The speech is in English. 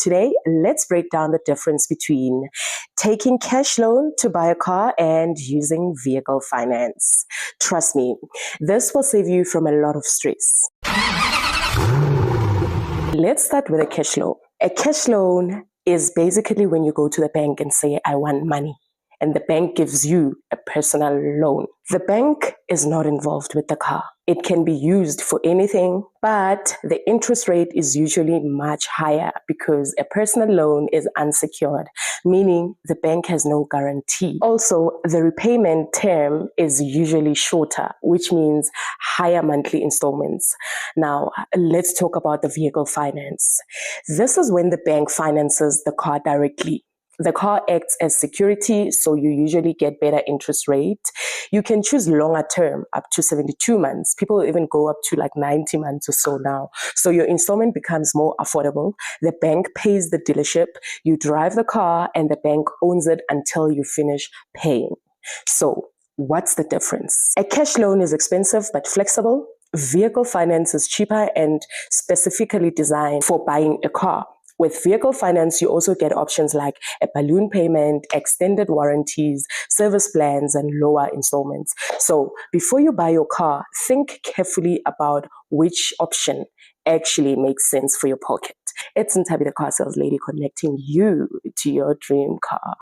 Today, let's break down the difference between taking cash loan to buy a car and using vehicle finance. Trust me, this will save you from a lot of stress. Let's start with a cash loan. A cash loan is basically when you go to the bank and say, I want money, and the bank gives you a personal loan. The bank is not involved with the car. It can be used for anything, but the interest rate is usually much higher because a personal loan is unsecured, meaning the bank has no guarantee. Also, the repayment term is usually shorter, which means higher monthly installments. Now, let's talk about the vehicle finance. This is when the bank finances the car directly. The car acts as security, so you usually get better interest rate. You can choose longer term, up to 72 months. People even go up to like 90 months or so now. So your installment becomes more affordable. The bank pays the dealership. You drive the car and the bank owns it until you finish paying. So what's the difference? A cash loan is expensive but flexible. Vehicle finance is cheaper and specifically designed for buying a car. With vehicle finance, you also get options like a balloon payment, extended warranties, service plans, and lower installments. So before you buy your car, think carefully about which option actually makes sense for your pocket. It's Ntabi, the car sales lady, connecting you to your dream car.